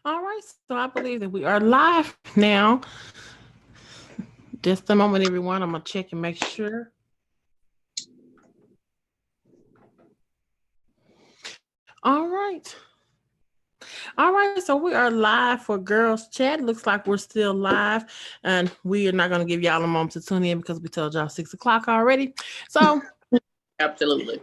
All right, so I believe that we are live now. Just a moment, everyone. I'm gonna check and make sure. All right. All right, so we are live for Girls Chat. Looks like we're still live, and we are not gonna give y'all a moment to tune in because we told y'all 6 o'clock already. So Absolutely.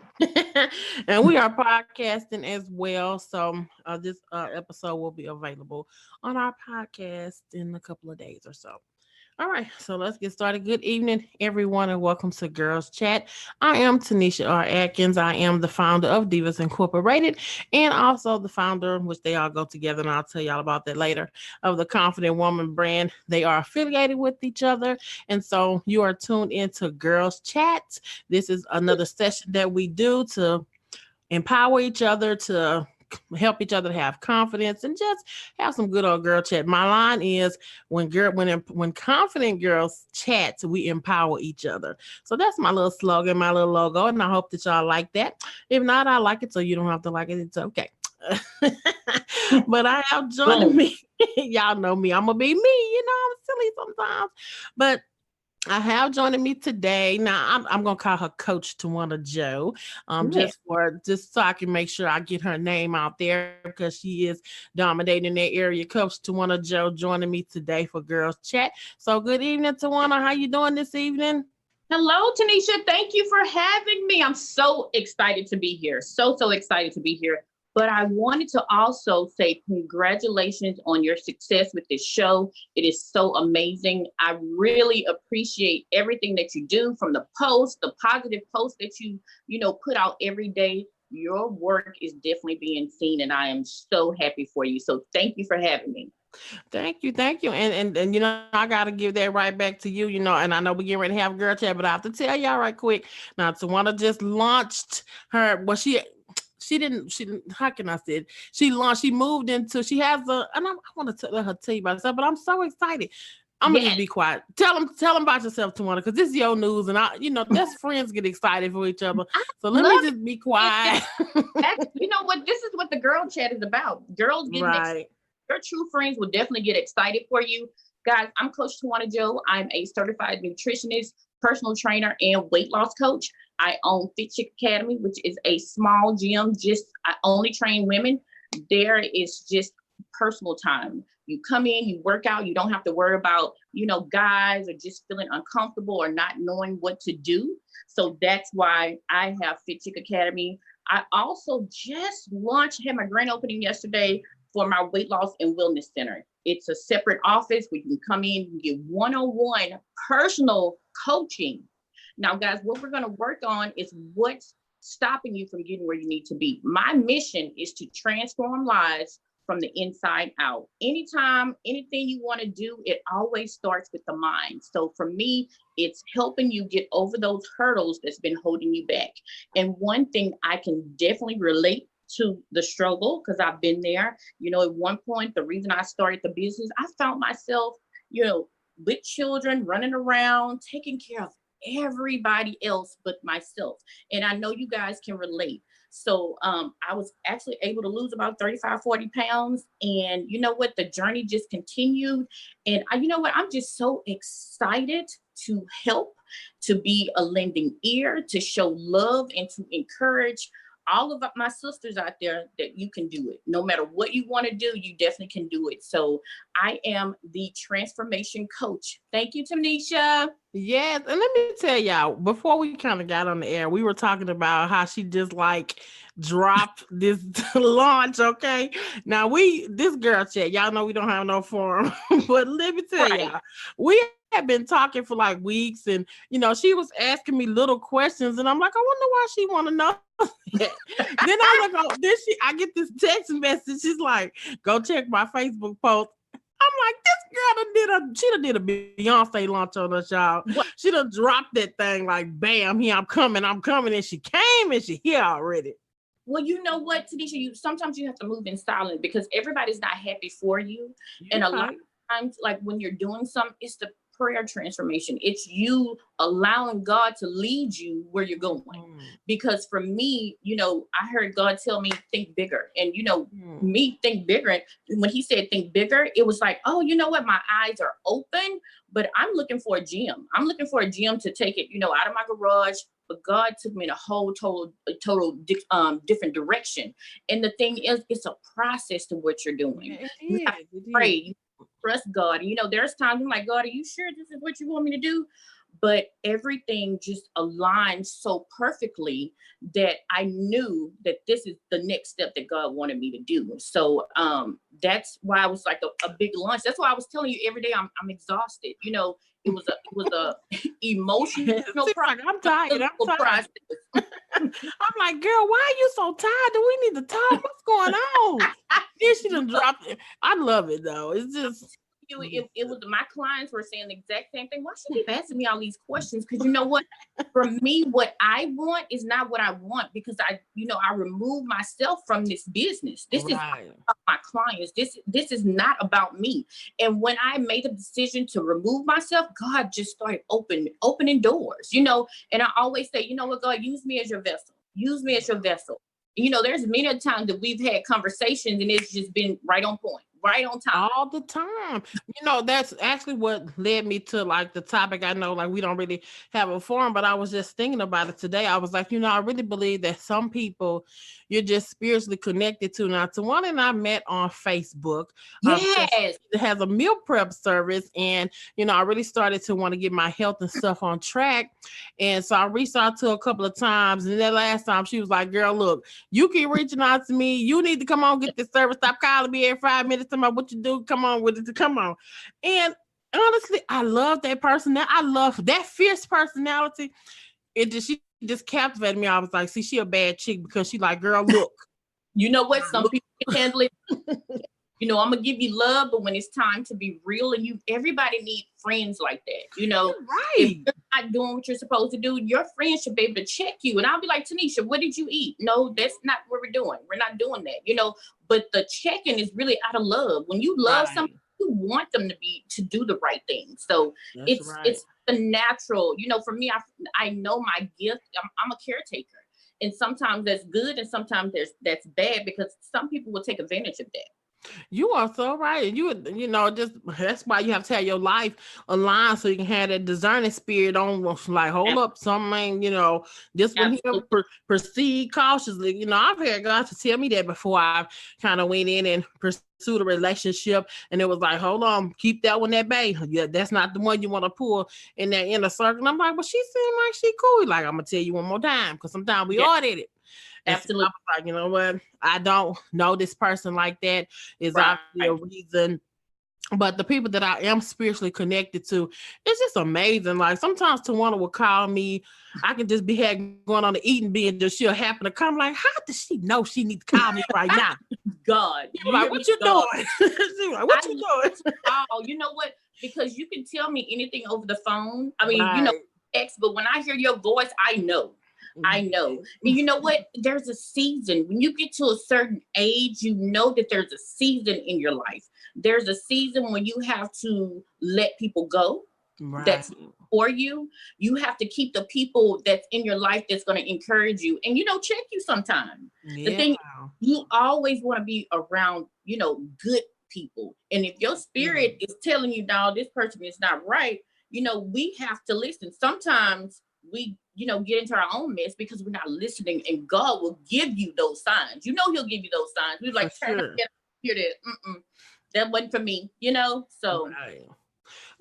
and we are podcasting as well. So this episode will be available on our podcast in a couple of days or so. All right, so let's get started. Good evening, everyone, and welcome to Girls Chat. I am Tanisha R. Atkins. I am the founder of Divas Incorporated and also the founder, which they all go together, and I'll tell y'all about that later, of the Confident Woman brand. They are affiliated with each other, and so you are tuned into Girls Chat. This is another session that we do to empower each other, to help each other to have confidence and just have some good old girl chat. My line is when confident girls chat, we empower each other. So that's my little slogan, my little logo, and I hope that y'all like that. If not, I like it, so you don't have to like it. It's okay. But I have joining Boom. me. Y'all know me. I'm gonna be me. I'm silly sometimes, but I have joining me today. Now I'm gonna call her Coach Tawania Joe, Yeah. just so I can make sure I get her name out there because she is dominating that area. Coach Tawania Joe joining me today for Girls Chat. So good evening, Tawana. How you doing this evening? Hello, Tanisha. Thank you for having me. I'm so excited to be here. So excited to be here. But I wanted to also say congratulations on your success with this show. It is so amazing. I really appreciate everything that you do, from the posts, the positive posts that you put out every day. Your work is definitely being seen, and I am so happy for you. So thank you for having me. Thank you, and I gotta give that right back to you. And I know we getting ready to have girl chat, but I have to tell y'all right quick. Now, Tawana just launched her. Well, she didn't, how can I say it? She moved into, she has and I want to let her tell you about herself, but I'm so excited. I'm gonna just Yes. be quiet. Tell them about yourself, Tawana, because this is your news, and that's friends get excited for each other. I So let me love just be it. quiet. That's, you know what? This is what the girl chat is about. Girls getting excited. Right. Your true friends will definitely get excited for you. Guys, I'm Coach Tawania Joe. I'm a certified nutritionist, personal trainer, and weight loss coach. I own Fit Chick Academy, which is a small gym. I only train women. There is just personal time. You come in, you work out. You don't have to worry about, guys are just feeling uncomfortable or not knowing what to do. So that's why I have Fit Chick Academy. I also just had my grand opening yesterday for my weight loss and wellness center. It's a separate office where you can come in and get one-on-one personal coaching. Now, guys, what we're going to work on is what's stopping you from getting where you need to be. My mission is to transform lives from the inside out. Anytime, anything you want to do, it always starts with the mind. So for me, it's helping you get over those hurdles that's been holding you back. And one thing I can definitely relate to the struggle, because I've been there. At one point, the reason I started the business, I found myself, with children, running around, taking care of everybody else but myself. And I know you guys can relate. So I was actually able to lose about 35, 40 pounds. And you know what? The journey just continued. And you know what? I'm just so excited to help, to be a lending ear, to show love, and to encourage all of my sisters out there that you can do it. No matter what you want to do, you definitely can do it. So I am the transformation coach. Thank you, Tanisha. Yes, and let me tell y'all, before we kind of got on the air, we were talking about how she just like dropped this launch, okay? Now this girl chat, y'all know we don't have no forum, but let me tell Right. y'all, we have been talking for like weeks, and she was asking me little questions, and I'm like, I wonder why she want to know that. Then I get this text message. She's like, go check my Facebook post. I'm like, this girl she done did a Beyonce launch on us, y'all. What? She done dropped that thing like, bam, here I'm coming, and she came and she here already. Well, you know what, Tanisha, sometimes you have to move in silence because everybody's not happy for you. You And a lot right. of times, like when you're doing something, it's the prayer transformation. It's you allowing God to lead you where you're going. Because for me, I heard God tell me, think bigger. And, me think bigger. And when he said think bigger, it was like, oh, you know what? My eyes are open, but I'm looking for a gym. I'm looking for a gym to take it, out of my garage. But God took me in a whole total different direction. And the thing is, it's a process to what you're doing. You have to pray, you trust God. And, there's times I'm like, God, are you sure this is what you want me to do? But everything just aligned so perfectly that I knew that this is the next step that God wanted me to do. So that's why I was like a big lunch. That's why I was telling you every day I'm exhausted. It was a emotional process. I'm tired. I'm like, girl, why are you so tired? Do we need to talk? What's going on? Then she done dropped it. I love it though. It's just it was my clients were saying the exact same thing. Why should you keep asking me all these questions? Because you know what? For me, what I want is not what I want, because I remove myself from this business. This is about my clients. This is not about me. And when I made the decision to remove myself, God just started opening doors, and I always say, you know what, God, use me as your vessel. Use me as your vessel. There's many times that we've had conversations and it's just been right on point. Right on time. All the time. That's actually what led me to like the topic. I know like we don't really have a forum, but I was just thinking about it today. I was like, I really believe that some people you're just spiritually connected to. Now, Tawania and I met on Facebook. Yes. It has a meal prep service. And, I really started to want to get my health and stuff on track. And so I reached out to her a couple of times. And that last time she was like, girl, look, you keep reaching out to me. You need to come on, get this service. Stop calling me every 5 minutes. About what you do, come on with it, come on. And honestly, I love that person. I love that fierce personality. She just captivated me. I was like, see, she a bad chick because she like, girl, look. You know what? Some people can handle it. I'm gonna give you love, but when it's time to be real, and everybody needs friends like that. Right. If you're not doing what you're supposed to do, your friends should be able to check you. And I'll be like, Tanisha, what did you eat? No, that's not what we're doing. We're not doing that. But the checking is really out of love. When you love somebody, you want them to do the right thing. So it's the natural. For me, I know my gift. I'm a caretaker, and sometimes that's good, and sometimes that's bad, because some people will take advantage of that. You are so right. Just that's why you have to have your life aligned so you can have that discerning spirit on. Like, hold up, something, this one here proceed cautiously. I've had God to tell me that before I kind of went in and pursued a relationship, and it was like, hold on, keep that one at bay. Yeah, that's not the one you want to pull in that inner circle. And I'm like, well, she seemed like she cool. Like, I'm gonna tell you one more time, because sometimes we audit it. Absolutely. So I was like, you know what? I don't know this person like that. Is obviously a reason. But the people that I am spiritually connected to, it's just amazing. Like sometimes Tawana will call me. I can just be going on the eating binge, and she'll happen to come. Like, how does she know she needs to call me right now? God, like, what you doing? She's like, what you doing? Oh, you know what? Because you can tell me anything over the phone. I mean, text, but when I hear your voice, I know. I know. And you know what? There's a season. When you get to a certain age, you know that there's a season in your life. There's a season when you have to let people go. That's for you. You have to keep the people that's in your life that's going to encourage you and, check you sometime. The thing, you always want to be around, good people. And if your spirit is telling you, now this person is not right, we have to listen. Sometimes we, get into our own mess because we're not listening, and God will give you those signs. He'll give you those signs. We're like, hear that. That wasn't for me, so. Right.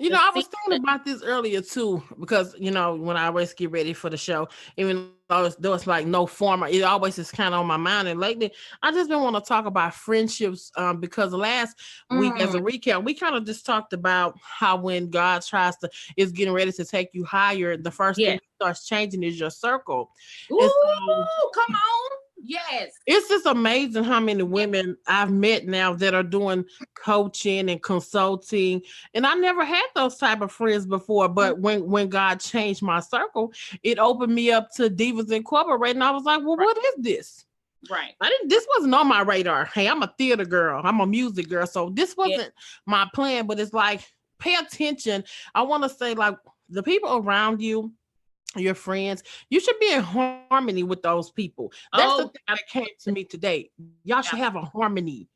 I was thinking about this earlier too, because, when I always get ready for the show, even though it's like no format, it always is kind of on my mind. And lately, I just been want to talk about friendships because last week, as a recap, we kind of just talked about how when God is getting ready to take you higher, the first thing he starts changing is your circle. Ooh, come on. Yes. It's just amazing how many women I've met now that are doing coaching and consulting. And I never had those type of friends before. But when God changed my circle, it opened me up to Divas Incorporated. And I was like, well, what is this? Right. This wasn't on my radar. Hey, I'm a theater girl. I'm a music girl. So this wasn't my plan. But it's like, pay attention. I want to say, like, the people around you, your friends, you should be in harmony with those people. That's the thing Oh, that came to me today. Y'all should have a harmony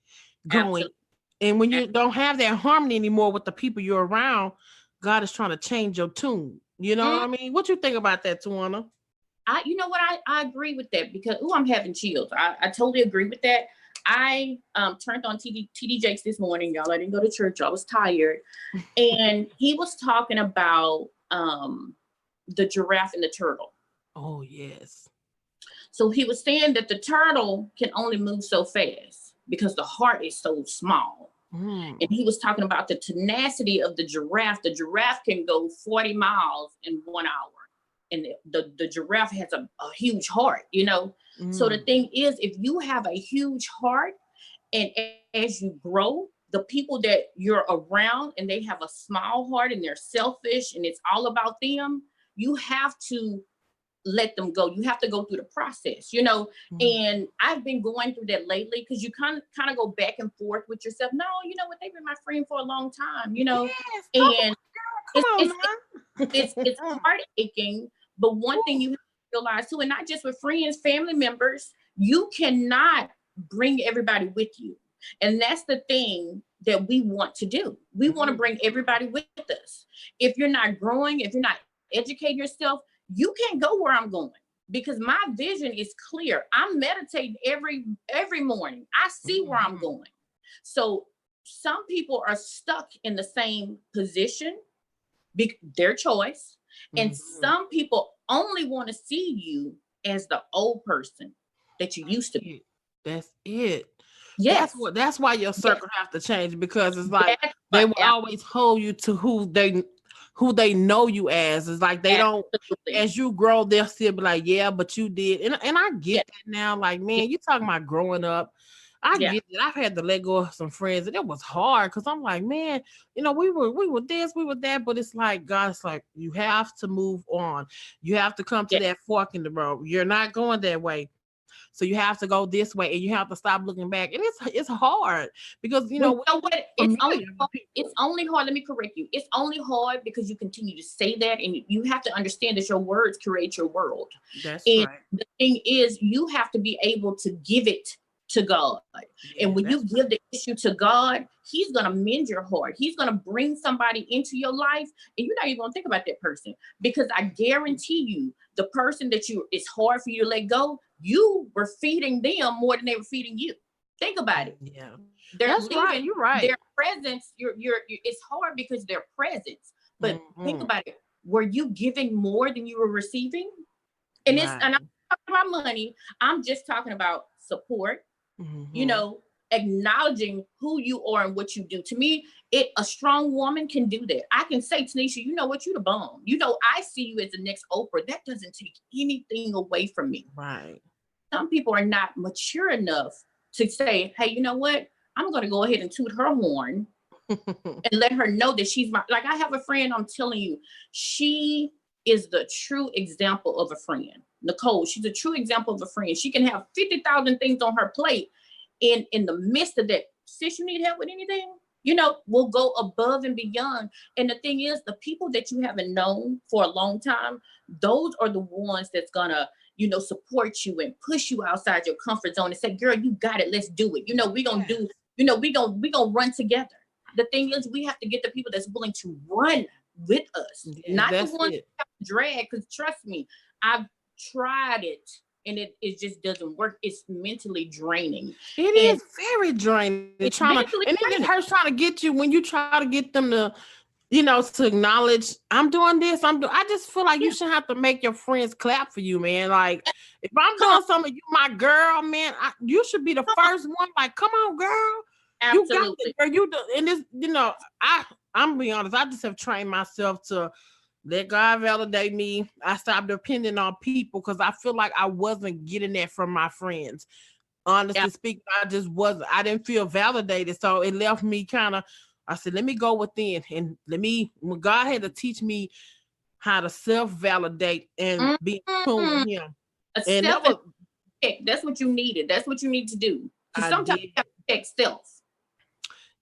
going. absolutely. And when you don't have that harmony anymore with the people you're around, God is trying to change your tune. You know what I mean? What you think about that, Tawana? You know what, I agree with that because I'm having chills. I totally agree with that. I turned on TD Jakes this morning, y'all. I didn't go to church. I was tired, and he was talking about the giraffe and the turtle. Oh, yes. So he was saying that the turtle can only move so fast because the heart is so small. And he was talking about the tenacity of the giraffe. The giraffe can go 40 miles in 1 hour. And the giraffe has a huge heart, you know? So the thing is, if you have a huge heart and as you grow, the people that you're around and they have a small heart and they're selfish and it's all about them, you have to let them go. You have to go through the process, you know? And I've been going through that lately because you kind of go back and forth with yourself. No, you know what? They've been my friend for a long time, you know? Yes. And Come on, it's heartaching. But one thing you have to realize too, and not just with friends, family members, you cannot bring everybody with you. And that's the thing that we want to do. We want to bring everybody with us. If you're not growing, if you're not educating yourself, you can't go where I'm going because my vision is clear. I'm meditating every morning. I see where I'm going. So some people are stuck in the same position, their choice. And some people only want to see you as the old person that you used to be. That's it. Yes. That's why your circle have to change because it's like they will always hold you to who they know you as. It's like they don't, as you grow, they'll still be like, yeah, but you did. And I get that now. Like, man, you talking about growing up. I get it. I've had to let go of some friends, and it was hard because I'm like, man, you know, we were this, we were that, but it's like God's like, you have to move on. You have to come to that fork in the road. You're not going that way. So you have to go this way and you have to stop looking back. And it's hard because you know what? It's only hard. Let me correct you. It's only hard because you continue to say that, and you have to understand that your words create your world. That's and right. The thing is, you have to be able to give it to God. And when you give the issue to God, He's going to mend your heart. He's going to bring somebody into your life, and you're not even going to think about that person because I guarantee you, the person that it's hard for you to let go, you were feeding them more than they were feeding you. Think about it. Yeah, that's right. You're right. Their presence, you're it's hard because their presence. But think about it. Were you giving more than you were receiving? And and I'm not talking about money. I'm just talking about support. You know, acknowledging who you are and what you do. To me, a strong woman can do that. I can say, Tanisha, you know what, you the bomb. You know, I see you as the next Oprah. That doesn't take anything away from me. Right. Some people are not mature enough to say, hey, you know what? I'm going to go ahead and toot her horn and let her know that she's like, I have a friend, I'm telling you, she is the true example of a friend. Nicole, she's a true example of a friend. She can have 50,000 things on her plate. In the midst of that, sis, you need help with anything? You know, we'll go above and beyond. And the thing is, the people that you haven't known for a long time, those are the ones that's gonna, you know, support you and push you outside your comfort zone and say, girl, you got it, let's do it. You know, we're gonna do, you know, we gonna run together. The thing is, we have to get the people that's willing to run with us, not the ones that have to drag, because trust me, I've tried it. And it just doesn't work. It's mentally draining. It is very draining. And it hurts trying to get you when you try to get them to, you know, to acknowledge I'm doing this. I just feel like you shouldn't have to make your friends clap for you, man. Like if I'm doing something, you my girl, man. You should be the first one. Like, come on, girl. Absolutely. You got it, girl. You do, and this, you know, I'm gonna be honest. I just have trained myself to let God validate me. I stopped depending on people because I feel like I wasn't getting that from my friends. Honestly speaking, I just wasn't. I didn't feel validated. So it left me kind of, I said, let me go within and when God had to teach me how to self-validate and be in tune with Him. And that's what you needed. That's what you need to do. Sometimes you have to check self.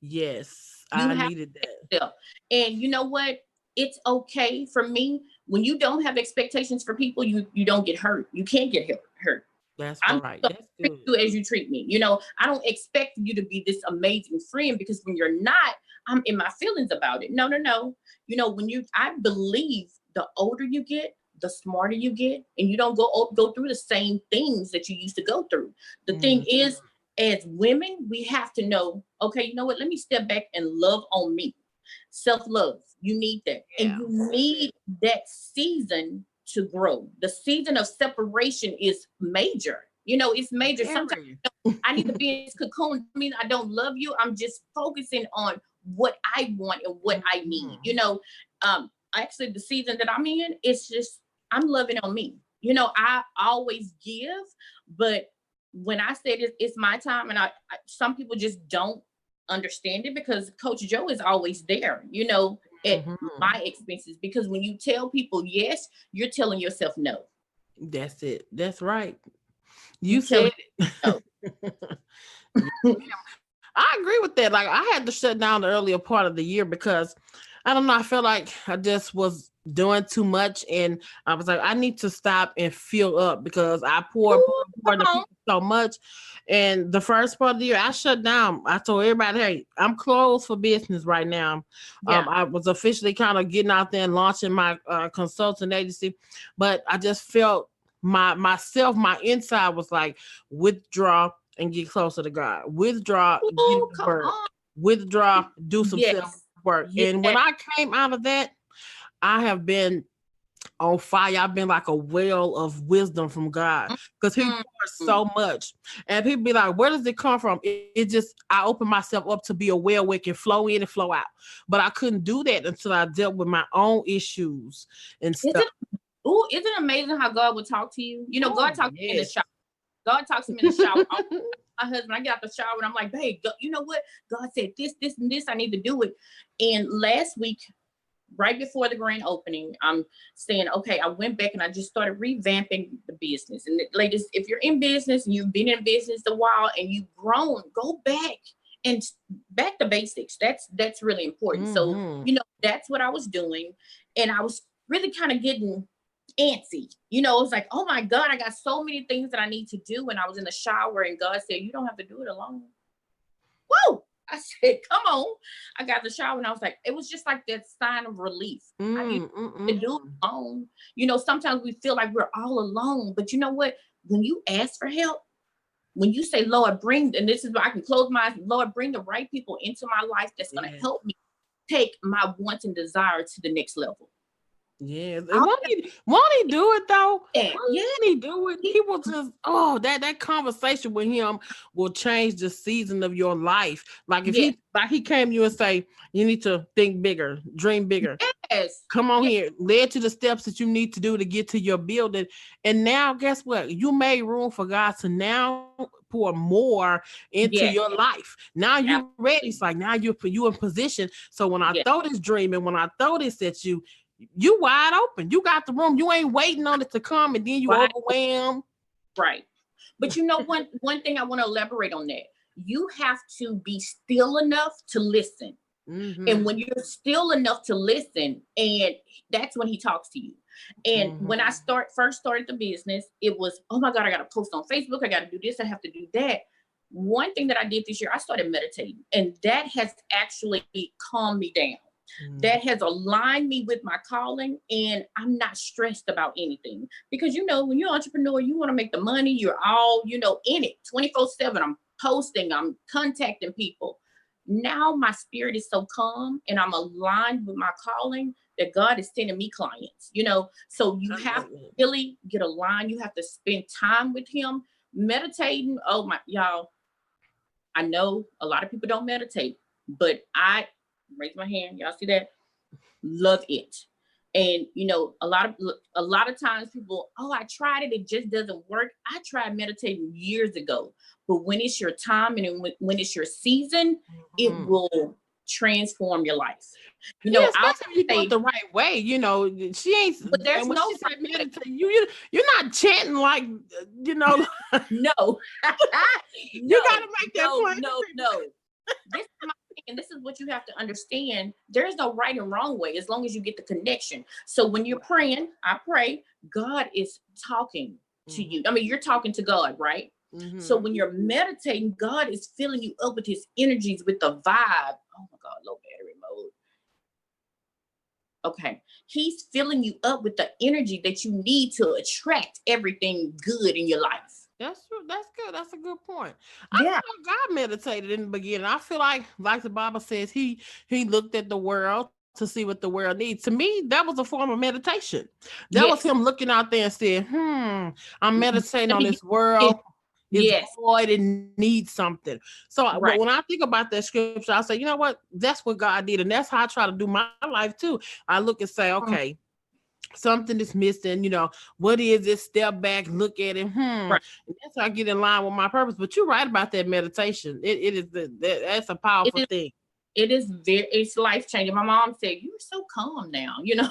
Yes, I needed that. And you know what? It's okay for me. When you don't have expectations for people, you don't get hurt. You can't get hurt. That's I'm right. going to That's treat good. you as you treat me. I don't expect you to be this amazing friend, because when you're not, I'm in my feelings about it. No, no, no. I believe the older you get, the smarter you get, and you don't go through the same things that you used to go through. The thing Mm, is, as women, we have to know, okay, you know what? Let me step back and love on me. Self-love. You need that. And yeah. you That's it. need that season to grow. The season of separation is major. It's major. Sometimes Very. I need to be in this cocoon. Don't mean I don't love you. I'm just focusing on what I want and what I need. Mhm. Actually, the season that I'm in, it's just I'm loving on me. I always give, but when I say it's my time, and some people just don't understand it, because Coach Joe is always there. At Mhm. my expenses, because when you tell people yes, you're telling yourself no. That's it. That's right. You You telling said no. it. Yes, I agree with that. Like I had to shut down the earlier part of the year because I don't know. I felt like I just was doing too much, and I was like, I need to stop and fill up because I Ooh, pour come into on. people so much. And the first part of the year, I shut down. I told everybody, "Hey, I'm closed for business right now." Yeah. I was officially kind of getting out there and launching my consulting agency, but I just felt my inside was like withdraw and get closer to God. Withdraw, get in Ooh, the come word. on. Withdraw, do some self Yes. work. And when Yes. I came out of that, I have been on fire. I've been like a well of wisdom from God because He pours Mm. so much. And people be like, where does it come from? It just, I opened myself up to be a well where it can flow in and flow out. But I couldn't do that until I dealt with my own issues and Is stuff. it isn't it amazing how God will talk to you? God Oh, talks to me in the yes. shower. God talks to me in the shower. My husband, I get out the shower and I'm like, babe, you know what? God said this, this, and this. I need to do it. And last week, right before the grand opening, I'm saying, okay, I went back and I just started revamping the business. And ladies, if you're in business and you've been in business a while and you've grown, go back and back to basics. That's really important. So, Mm-hmm. that's what I was doing. And I was really kind of getting antsy. It was like, oh my God, I got so many things that I need to do. And I was in the shower and God said, you don't have to do it alone. Whoa. I said, come on. I got the shower and I was like, it was just like that sign of relief. You to do it Mm-mm. alone. Sometimes we feel like we're all alone, but you know what? When you ask for help, when you say, Lord, and this is where I can close my eyes, Lord, bring the right people into my life that's going to Yes. help me take my wants and desire to the next level. Yes. And I'll won't he do it though? do that. Yeah. Won't he do it? He will just that conversation with him will change the season of your life. Like if Yes. he came to you and say, you need to think bigger, dream bigger. Yes. Come on Yes. here, led to the steps that you need to do to get to your building. And now guess what? You made room for God to now pour more into your Yes. life. Now you ready. It's like Absolutely. now you in position. So when I Yes. throw this dream and when I throw this at you, you wide open. You got the room. You ain't waiting on it to come and then you Right. overwhelmed. Right. But one thing I want to elaborate on that. You have to be still enough to listen. And Mm-hmm. when you're still enough to listen, and that's when he talks to you. And when I Mm-hmm. first started the business, it was, oh my God, I got to post on Facebook. I got to do this. I have to do that. One thing that I did this year, I started meditating, and that has actually calmed me down. Mm-hmm. That has aligned me with my calling, and I'm not stressed about anything, because when you're an entrepreneur, you want to make the money. You're all in it 24/7. I'm posting, I'm contacting people. Now my spirit is so calm and I'm aligned with my calling that God is sending me clients. So you I have love to it. really get aligned. You have to spend time with him. Meditating, oh my, y'all, I know a lot of people don't meditate, but I raise my hand. Y'all see that? Love it. And a lot of times people, oh, I tried it, it just doesn't work. I tried meditating years ago, but when it's your time and when it's your season, it Mhm. will transform your life. Yeah, I'll especially if you do it say, the right way. She ain't. but there's And when no she right said way. meditate, you're not chanting like you know. No. You got No, to make that no, plain no, for people. no. This is my and this is what you have to understand. There's no right and wrong way as long as you get the connection. So when you're praying, I pray, God is talking to you. I mean, you're talking to God, right? So when you're meditating, God is filling you up with his energies, with the vibe. Oh my God, low battery mode. Okay. He's filling you up with the energy that you need to attract everything good in your life. That's true. That's good. That's a good point. I Yeah. feel like God meditated in the beginning. I feel like the Bible says, he looked at the world to see what the world needs. To me, that was a form of meditation. That was him Yes. looking out there and saying, I'm meditating Let on me this use world. it. It's Yes. void. It needs something. So when Right. I think about that scripture, I say, you know what? That's what God did. And that's how I try to do my life too. I look and say, okay, Mm, something is missing, what is it? Step back, look at it. right. And that's how I get in line with my purpose. But you're right about that meditation. It is that's a It powerful is thing. it's life changing. My mom said, "You're so calm now, you're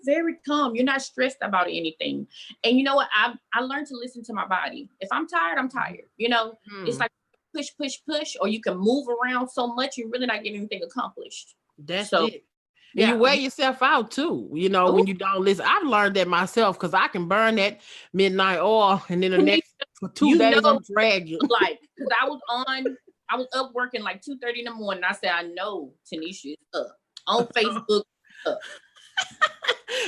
very calm. You're not stressed about anything." And you know what? I learned to listen to my body. If I'm tired, I'm tired. It's Hmm. like push, push, push, or you can move around so much you're really not getting anything accomplished. That's So it. And you yeah. wear yourself out too, Oh, when you don't listen. I've learned that myself because I can burn that midnight oil and then the next for two you know days I'm dragging. like, because I was up working like 2:30 in the morning. I said, I know Tanisha is up on Facebook. Up.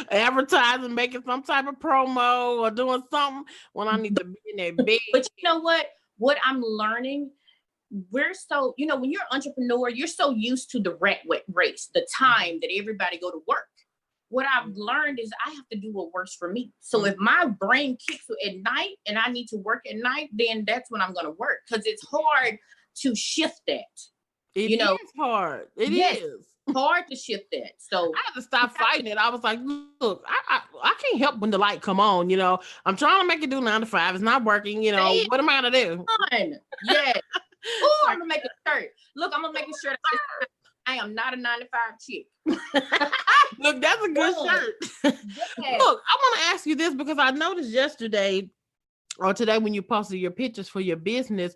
Advertising, making some type of promo or doing something when I need to be in that bed. But you know what? What I'm learning, we're so, when you're an entrepreneur, you're so used to the race, the time that everybody go to work. What I've learned is I have to do what works for me. So if my brain kicks at night and I need to work at night, then that's when I'm going to work, because it's hard to shift that. It You know, is hard. It yes, is. hard to shift that. So I had to stop fighting it. I was like, look, I can't help when the light come on. I'm trying to make it do 9 to 5. It's not working. stay What am I gonna do? on. Yes. Oh, I'm Like, gonna make a shirt. Look, I'm gonna make a shirt. I am not a 9 to 5 chick. look, that's a good Boom. shirt. Yes. Look, I want to ask you this because I noticed yesterday or today when you posted your pictures for your business.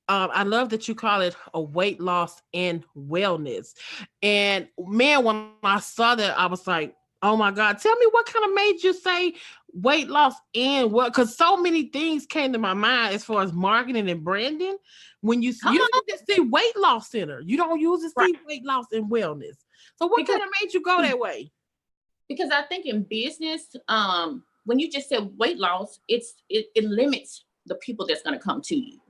I love that you call it a weight loss and wellness. And man, when I saw that, I was like, oh my God, tell me what kind of made you say weight loss and what? Because so many things came to my mind as far as marketing and branding. When Come you on. don't just see weight loss center, you don't usually Right. see weight loss and wellness. So what Because kind of made you go that way? I think in business, when you just said weight loss, it limits the people that's gonna come to you.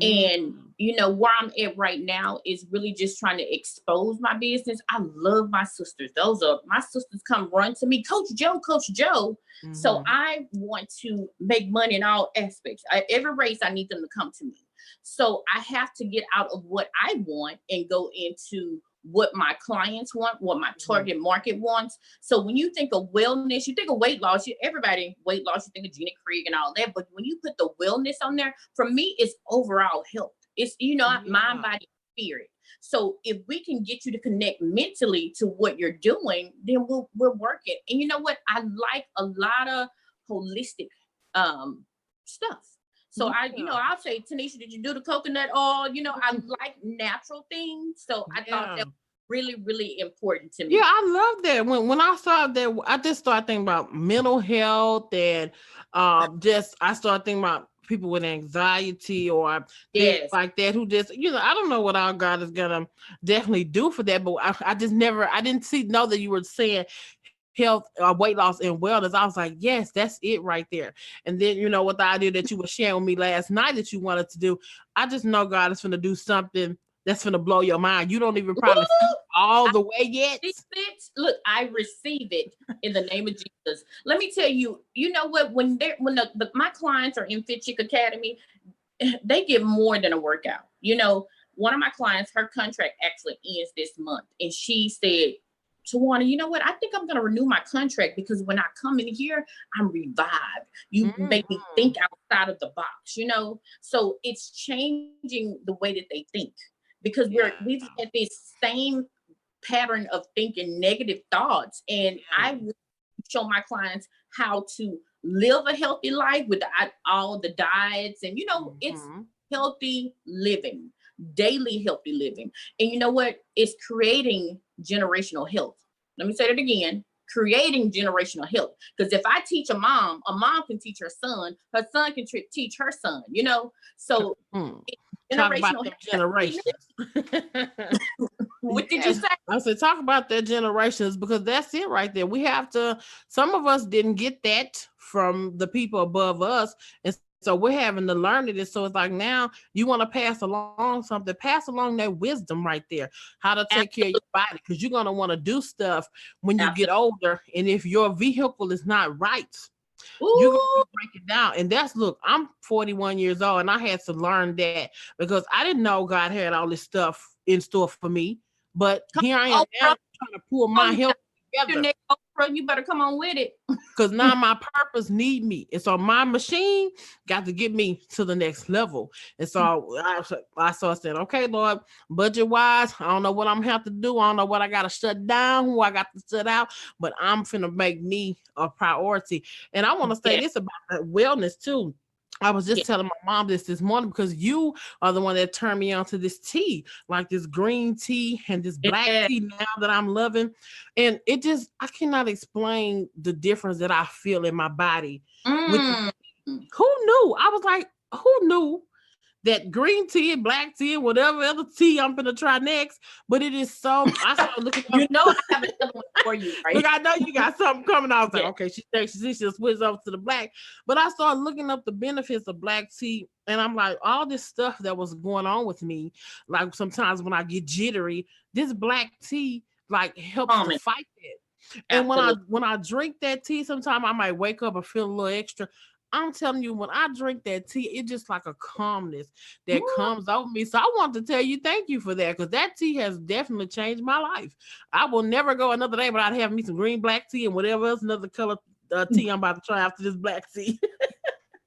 And Mm. where I'm at right now is really just trying to expose my business. I love my sisters. Those are my sisters, come run to me, Coach Joe, Coach Joe. So Mm-hmm. I want to make money in all aspects. Every race, I need them to come to me. So I have to get out of what I want and go into what my clients want, what my target market wants. So when you think of wellness, you think of weight loss. Everybody weight loss, you think of Gina Krieg and all that. But when you put the wellness on there, for me, it's overall health. It's mind, Yeah. body, spirit. So if we can get you to connect mentally to what you're doing, then we're working. And you know what? I like a lot of holistic stuff. So Yeah. I'll say, Tanisha, did you do the coconut oil? I like natural things. So I thought Yeah. that was really, really important to Yeah, me. I love that. When I saw that, I just started thinking about mental health and just I started thinking about people with anxiety or things Yes. like that who just I don't know what our God is gonna definitely do for that, but I just never I didn't know that you were saying health weight loss and wellness. I was like, yes, that's it right there. And then with the idea that you were sharing with me last night that you wanted to do, I just know God is gonna do something that's gonna blow your mind. You don't even probably see Woo! all I the way yet. receive it. Look, I receive it in the name of Jesus. Let me tell you, you know what? When my clients are in Fit Chick Academy, they get more than a workout. One of my clients, her contract actually ends this month, and she said, Tawana, you know what? I think I'm going to renew my contract because when I come in here, I'm revived. You make me Mhm. think outside of the box. So it's changing the way that they think, because Yeah. we've had this same pattern of thinking negative thoughts. And Yeah. I will show my clients how to live a healthy life with all the diets and it's Mhm. healthy living. daily healthy living. And you know what? It's creating generational health. Let me say that again. Creating generational health. Because if I teach a mom can teach her son can teach her son, So Talk about generational the health. generations. What did you say? I said, talk about their generations, because that's it right there. We have to, some of us didn't get that from the people above us. And so we're having to learn it. And so it's like, now you want to pass along something, pass along that wisdom right there, how to take care of your body, because you're going to want to do stuff when you get older. And if your vehicle is not right, you're gonna break it down. And that's, look, I'm 41 years old, and I had to learn that, because I didn't know God had all this stuff in store for me. But here I am now trying to pull my health together. You better come on with it. Because now my purpose need me. And so my machine got to get me to the next level. And so I said, okay, Lord, budget wise, I don't know what I'm gonna have to do. I don't know what I got to shut down, who I got to shut out, but I'm finna make me a priority. And I want to say this about wellness too. I was just telling my mom this morning, because you are the one that turned me on to this tea, like this green tea and this black tea now that I'm loving. And it just, I cannot explain the difference that I feel in my body. Who knew? I was like, who knew that green tea and black tea and whatever other tea I'm gonna try next? But it is so, I started looking up. I have another one for you, right? Look, I know you got something coming. I was like, okay, she'll switch over to the black. But I started looking up the benefits of black tea, and I'm like, all this stuff that was going on with me, like sometimes when I get jittery, this black tea like helps to fight it. And when I drink that tea, sometimes I might wake up and feel a little extra. I'm telling you, when I drink that tea, it's just like a calmness that comes over me. So I want to tell you, thank you for that, because that tea has definitely changed my life. I will never go another day without having me some green black tea and whatever else another color tea I'm about to try after this black tea.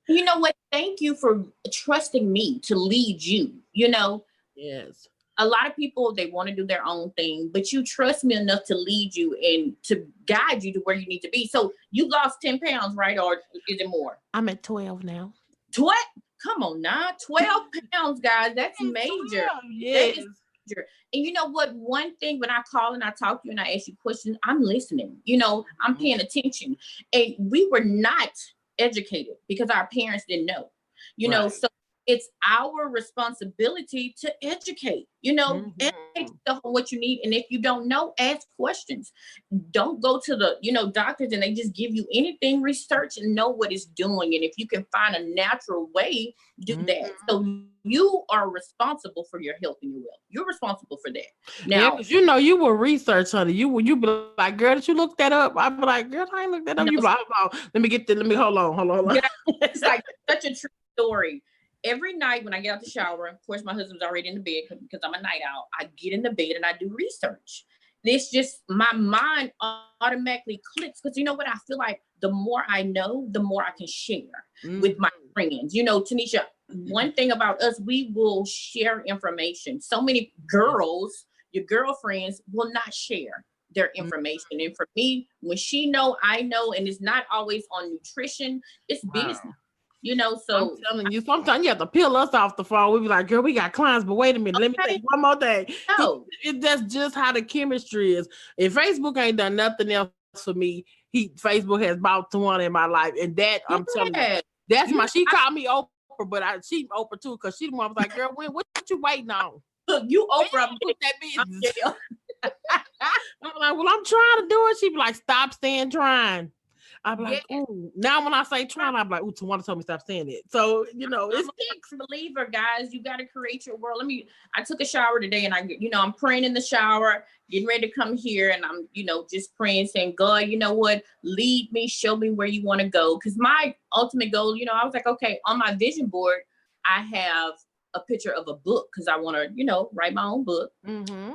You know what? Thank you for trusting me to lead you. Yes. A lot of people, they want to do their own thing, but you trust me enough to lead you and to guide you to where you need to be. So you lost 10 pounds, right? Or is it more? I'm at 12 now. 12? Come on now. 12 pounds, guys. That's major. Yes. That is major. And you know what? One thing, when I call and I talk to you and I ask you questions, I'm listening. I'm paying attention. And we were not educated because our parents didn't know. So it's our responsibility to educate, educate yourself on what you need. And if you don't know, ask questions. Don't go to the, doctors and they just give you anything. Research and know what it's doing. And if you can find a natural way, do that. So you are responsible for your health and your wealth. You're responsible for that. Now, because you will research, honey. You be like, girl, did you look that up? I'd be like, girl, I ain't looked that up. You be like, hold on. It's like such a true story. Every night when I get out the shower, of course, my husband's already in the bed because I'm a night owl. I get in the bed and I do research. It's just my mind automatically clicks, because you know what? I feel like the more I know, the more I can share with my friends. Tanisha, one thing about us, we will share information. So many girls, your girlfriends, will not share their information. And for me, when she know, I know, and it's not always on nutrition, it's business. So I'm telling you, sometimes you have to peel us off the phone. We be like, girl, we got clients, but wait a minute, let me say one more thing. No. That's just how the chemistry is. If Facebook ain't done nothing else for me, Facebook has about one in my life. And that, I'm telling you, that's she called me Oprah, but she Oprah too, because she the one was like, girl, what you waiting on? Look, you Oprah. That business. I'm like, well, I'm trying to do it. She be like, stop saying trying. I'm like, ooh. Now when I say trying, I'm like, ooh, Tawania told me stop saying it. So, it's a believer, guys. You got to create your world. I took a shower today, and I'm praying in the shower, getting ready to come here, and I'm, just praying, saying, God, you know what? Lead me, show me where you want to go. Because my ultimate goal, I was like, okay, on my vision board, I have a picture of a book, because I want to, write my own book. Mm-hmm.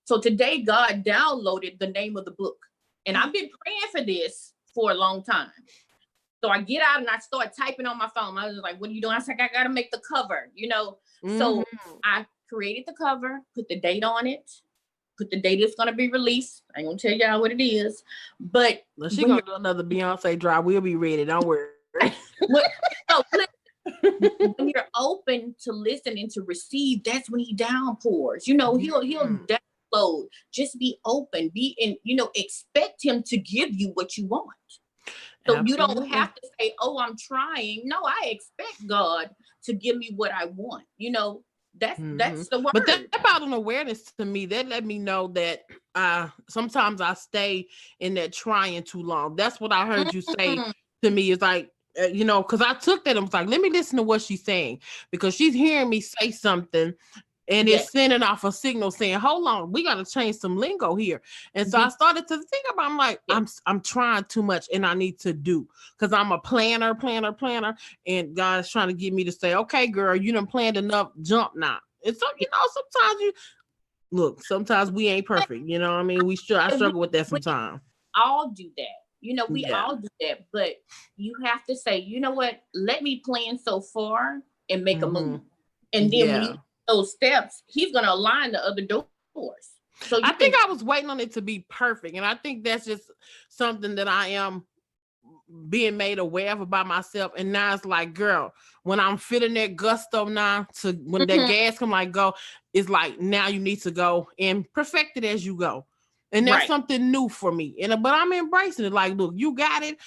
So today, God downloaded the name of the book, and I've been praying for this for a long time. So I get out and I start typing on my phone. I was like, what are you doing? I was like, I got to make the cover, So I created the cover, put the date on it, put the date it's going to be released. I ain't going to tell y'all what it is, but she's going to do another Beyonce drop. We'll be ready. Don't worry. When you're open to listen and to receive, that's when he downpours. He'll download. Just be open. Be in. Expect him to give you what you want. So you don't Absolutely. have to say, "Oh, I'm trying." No, I expect God to give me what I want. That's the But that word. about an awareness to me, that let me know that sometimes I stay in that trying too long. That's what I heard you say Mm, to me. Is like, because I took that and was like, let me listen to what she's saying, because she's hearing me say something and yes. it's sending off a signal saying, hold on, we got to change some lingo here. And so I started to think about, I'm like, Yes. I'm trying too much and I need to do, because I'm a planner, and God's trying to get me to say, okay, girl, you done planned enough, jump now. And so, sometimes sometimes we ain't perfect. You know what I mean? I And we, struggle with that we sometimes. all do that. We Yeah. all do that. But you have to say, you know what? Let me plan so far and make a Hmm. move. And then when you Yeah. take those steps, he's gonna align the other doors. So you I can think I was waiting on it to be perfect. And I think that's just something that I am being made aware of about myself. And now it's like, girl, when I'm feeling that gusto now, to when that Mhm. gas come like go, it's like now you need to go and perfect it as you go. And that's Right. something new for me. But I'm embracing it. Like, look, you got it.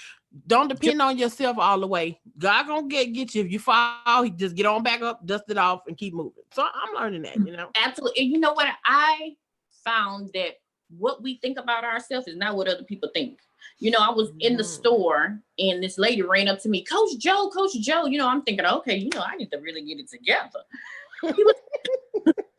Don't Ju- depend on yourself all the way. God gonna get you. If you fall, he just get on back up, dust it off, and keep moving. So I'm learning that. Absolutely. And you know what? I found that what we think about ourselves is not what other people think. I was in the Mhm. store and this lady ran up to me, Coach Joe, Coach Joe. I'm thinking, okay, I need to really get it together. He was,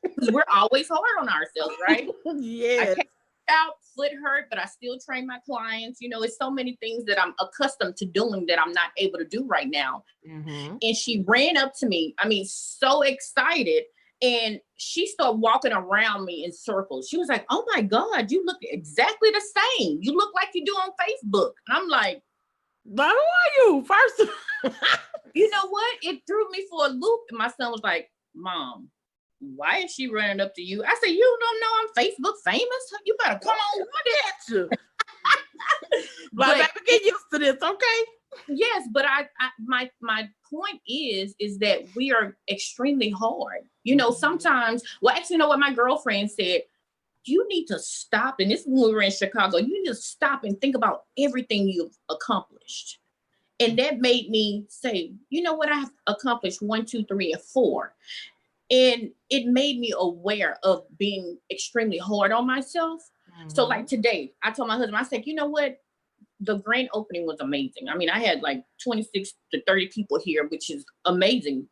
because we're always hard on ourselves, right? I Yes. came out, foot hurt, but I still train my clients. It's so many things that I'm accustomed to doing that I'm not able to do right now. Hmm. And she ran up to me, I mean, so excited. And she started walking around me in circles. She was like, "Oh my God, you look exactly the same. You look like you do on Facebook." And I'm like, But who are you? First, you know what? It threw me for a loop. And my son was like, "Mom, why is she running up to you?" I said, "You don't know I'm Facebook famous? You better come on with at you. it." Like, But baby, get used to this, okay? yes, but my point is that we are extremely hard. Sometimes, well, actually, you know what my girlfriend said? You need to stop, and this is when we were in Chicago. You need to stop and think about everything you've accomplished. And that made me say, you know what, I have accomplished 1, 2, 3, and 4. And it made me aware of being extremely hard on myself. So like Hmm. today, I told my husband, I said, you know what? The grand opening was amazing. I mean, I had like 26 to 30 people here, which is amazing.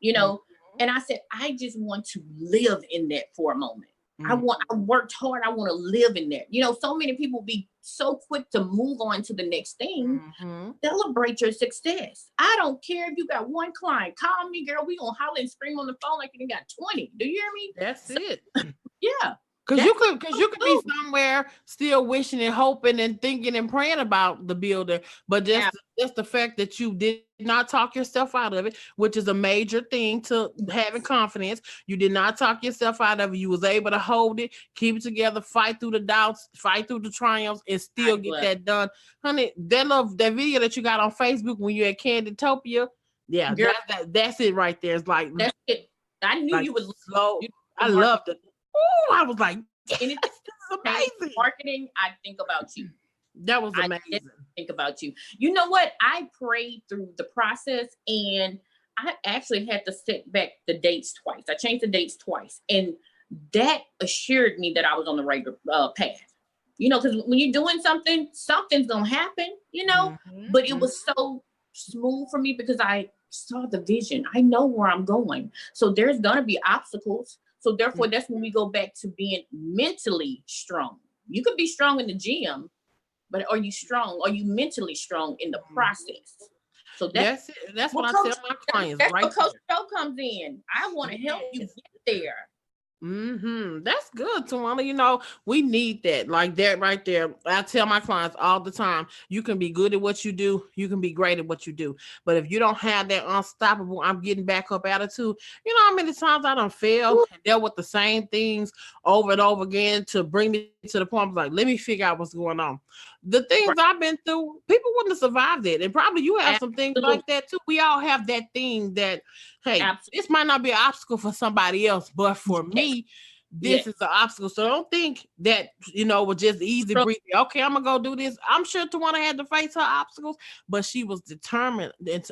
And I said, I just want to live in that for a moment. I worked hard. I want to live in that. So many people be so quick to move on to the next thing. Hmm. Celebrate your success. I don't care if you got one client. Call me, girl. We gonna holler and scream on the phone like you got 20. Do you hear me? That's So it. yeah, Cause that's you what could, cause we you could be do. somewhere still wishing and hoping and thinking and praying about the building, but Yeah. just the fact that you did not talk yourself out of it, which is a major thing to having confidence. You did not talk yourself out of it. You was able to hold it, keep it together, fight through the doubts, fight through the triumphs, and I still get was. that done, honey. That video that you got on Facebook when you at Candidtopia, yeah, Girl, that's it right there. It's that's it. I knew like you would love slow. it. I The marketing. loved it. Oh, I was like, yes, Anything this is pertains to amazing. marketing, I think about you. That was I didn't amazing. think about you. You know what? I prayed through the process, and I actually had to set back the dates twice. I changed the dates twice. And that assured me that I was on the right path. Because when you're doing something, something's going to happen. But it Hmm. was so smooth for me because I saw the vision. I know where I'm going. So there's going to be obstacles. So therefore, that's when we go back to being mentally strong. You could be strong in the gym, but are you strong? Are you mentally strong in the process? So that's That's it. That's what what I tell coach. my clients That's right what Coach there. Joe comes in. I want to help you Yes. get there. That's good, Tawana. We need that. Like that right there. I tell my clients all the time, you can be good at what you do, you can be great at what you do. But if you don't have that unstoppable, I'm getting back up attitude, how many times I done failed and dealt with the same things over and over again to bring me to the point of like, let me figure out what's going on. the things Right. I've been through, people wouldn't have survived it. And probably you have some things Absolutely. like that too. We all have that thing that, hey, Absolutely. this might not be an obstacle for somebody else, but for Yes. me, this Yes. is the obstacle. So don't think that, was just easy So, breezy. Okay, I'm gonna go do this. I'm sure Tawana had to face her obstacles, but she was determined. And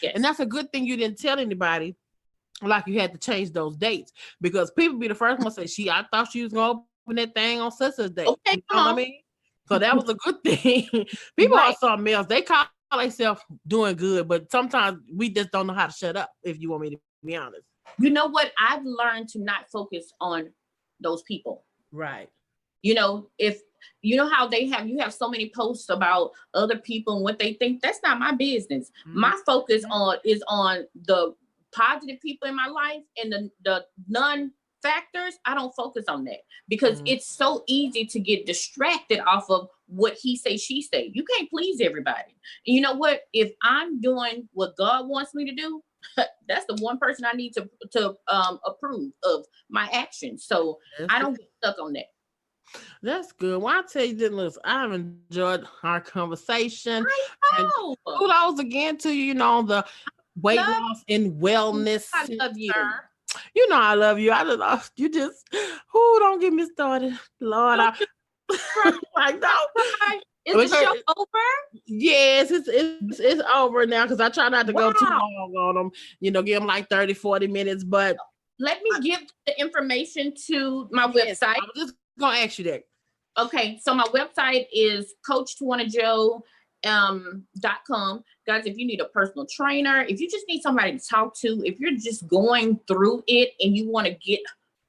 yes. that's a good thing you didn't tell anybody like you had to change those dates because people be the first one to say, I thought she was gonna open that thing on such a date. You know Okay, what I come mean? on. So that was a good thing. People are Right. something else. They call themselves doing good, but sometimes we just don't know how to shut up, if you want me to be honest. You know what? I've learned to not focus on those people. Right. If you know how you have so many posts about other people and what they think, that's not my business. Mm-hmm. My focus is on the positive people in my life, and the non factors. I don't focus on that because Mm-hmm. it's so easy to get distracted off of what he say, she say. You can't please everybody. And you know what? If I'm doing what God wants me to do, that's the one person I need to approve of my actions. So That's I it. don't get stuck on that. That's good. Well, I tell you this, listen, I've enjoyed our conversation, and I know. kudos again to you, the weight Love loss and you. wellness I center. love you. You know I love you. I don't know. You just, don't get me started, Lord. Don't I you cry. like Don't no. cry. Is the show Because over? yes, it's over now because I try not to go too Wow. long on them. Give them like 30, 40 minutes. But Let me give the information to my yes, website. I was just gonna ask you that. Okay, so my website is coachtawanajoe.com. Guys, if you need a personal trainer, if you just need somebody to talk to, if you're just going through it and you want to get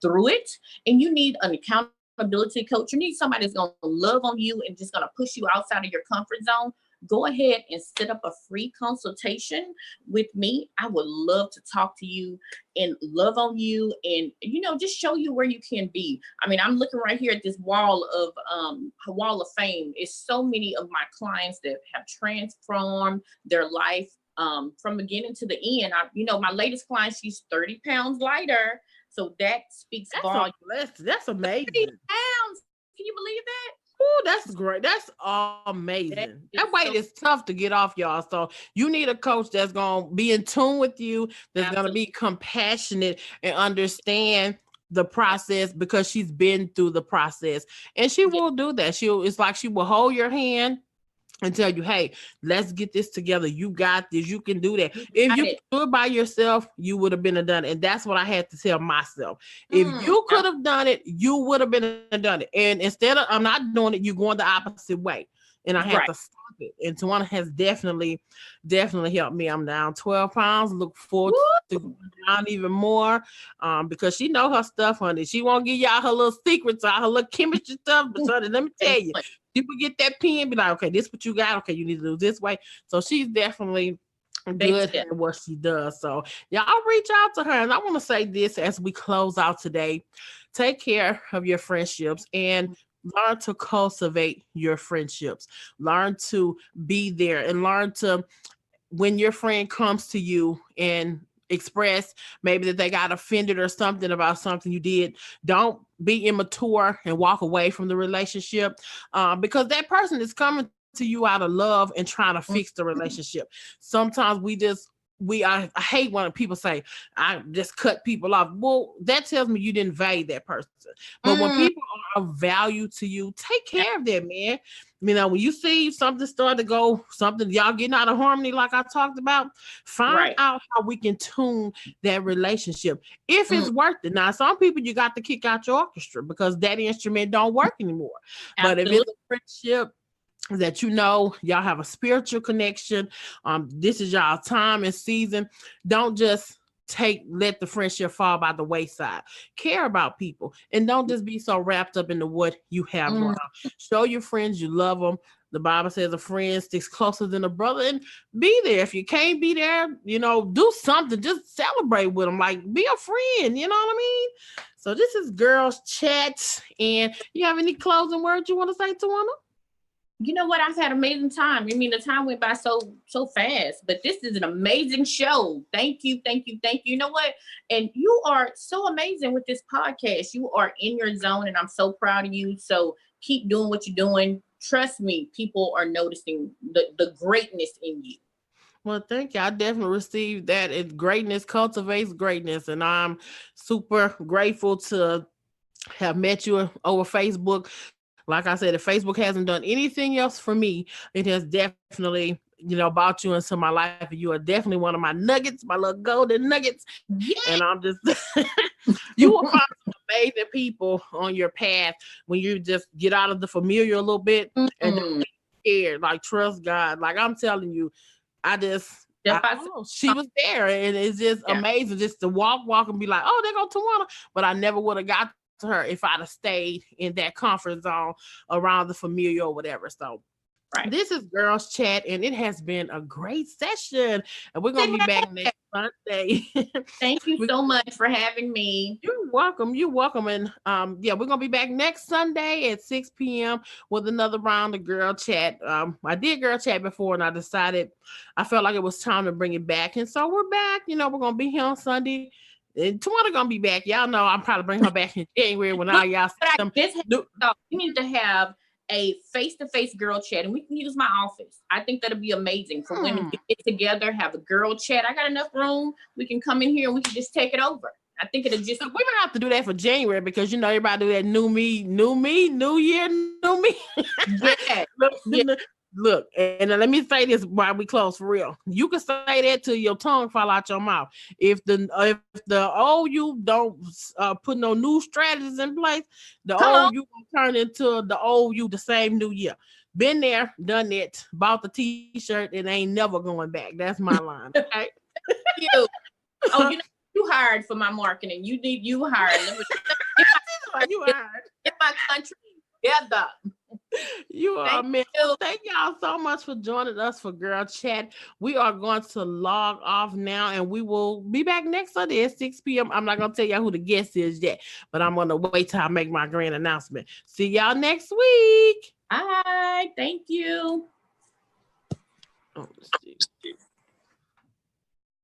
through it and you need an accountability coach, you need somebody that's going to love on you and just going to push you outside of your comfort zone, go ahead and set up a free consultation with me. I would love to talk to you and love on you and just show you where you can be. I mean, I'm looking right here at this wall of fame. It's so many of my clients that have transformed their life from beginning to the end. My latest client, she's 30 pounds lighter. So that speaks That's a volume. blessing. That's 30 amazing. pounds. Can you believe that? Oh, that's great. That's That amazing. is That weight so is tough to get off, y'all. So you need a coach that's gonna be in tune with you, that's gonna absolutely. be compassionate and understand the process because she's been through the process. And she Yeah, will do that. It's like she will hold your hand and tell you, hey, let's get this together. You got this. You can do that. you If got you could it. do it by yourself, you would have been done it. And that's what I had to tell myself. If Mm, you could have done it, you would have been done it. And instead of I'm not doing it, you're going the opposite way. And I had to right. stop it. And Tawana has definitely helped me. I'm down 12 pounds. Look forward to Woo! going down even more. Because she know her stuff, honey. She won't give y'all her little secrets, all her little chemistry stuff. But honey, let me tell you, people get that pen, be like, okay, this what you got. Okay, you need to do this way. So she's definitely Baby good step. at what she does. So y'all reach out to her. And I want to say this as we close out today. Take care of your friendships and learn to cultivate your friendships. Learn to be there and learn to when your friend comes to you and express maybe that they got offended or something about something you did, don't be immature and walk away from the relationship because that person is coming to you out of love and trying to fix the relationship. Sometimes I hate when people say I just cut people off. Well, that tells me you didn't value that person. But when Mm, people are of value to you, take care of them, man. When you see something start to go, something y'all getting out of harmony, like I talked about, find right. out how we can tune that relationship if Mm, it's worth it. Now, some people you got to kick out your orchestra because that instrument don't work anymore. But if it's absolutely. a friendship that y'all have a spiritual connection, this is y'all time and season, don't just let the friendship fall by the wayside. Care about people and don't just be so wrapped up into what you have going Mm, on. Show your friends you love them. The Bible says a friend sticks closer than a brother, and be there. If you can't be there, do something. Just celebrate with them. Like, be a friend. You know what I mean? So this is Girls Chat. And you have any closing words you want to say, Tawana? you know what? I've had an amazing time. I mean, the time went by so fast, but this is an amazing show. Thank you, thank you, thank you. You know what? And you are so amazing with this podcast. You are in your zone, and I'm so proud of you. So keep doing what you're doing. trust me, people are noticing the greatness in you. Well, thank you. I definitely received that. It greatness cultivates greatness, and I'm super grateful to have met you over Facebook. Like I said, if Facebook hasn't done anything else for me, it has definitely, brought you into my life. And you are definitely one of my nuggets, my little golden nuggets. Yeah. And I'm just, you will find some amazing people on your path when you just get out of the familiar a little bit and don't Mm-mm. be scared. Like, trust God. Like, I'm telling you, If I say, she was there, and it's just yeah. amazing just to walk and be like, oh, there go Tawana. But I never would have got to her if I'd have stayed in that comfort zone around the familiar or whatever. So Right. this is Girls Chat, and it has been a great session. And we're gonna be back next Sunday. Thank you We- so much for having me. You're welcome. You're welcome. And yeah, we're gonna be back next Sunday at 6 p.m. with another round of Girl Chat. I did Girl Chat before, and I felt like it was time to bring it back. And so we're back. We're gonna be here on Sunday. And Tawana gonna be back. Y'all know I'm probably bring her back in January when all Look, y'all see but I them. just thought we need to have a face-to-face girl chat, and we can use my office. I think that'll be amazing for women to get together, have a girl chat. I got enough room. We can come in here and we can just take it over. I think it'll just. We might have to do that for January because everybody do that new year, new me. Yeah. look, Yeah. look, and let me say this while we close for real. You can say that till your tongue fall out your mouth. If the old you don't put no new strategies in place, the Come on. old you gonna turn into the old you the same new year. Been there, done it, bought the t-shirt, and ain't never going back. That's my line. Okay. You. Oh, you hired for my marketing. You hired. Let me You hired. get my country together. You are Thank man. you. Thank y'all so much for joining us for Girl Chat. We are going to log off now, and we will be back next Sunday at 6 p.m. I'm not gonna tell y'all who the guest is yet, but I'm gonna wait till I make my grand announcement. See y'all next week. Bye. Thank you. Oh, let's see.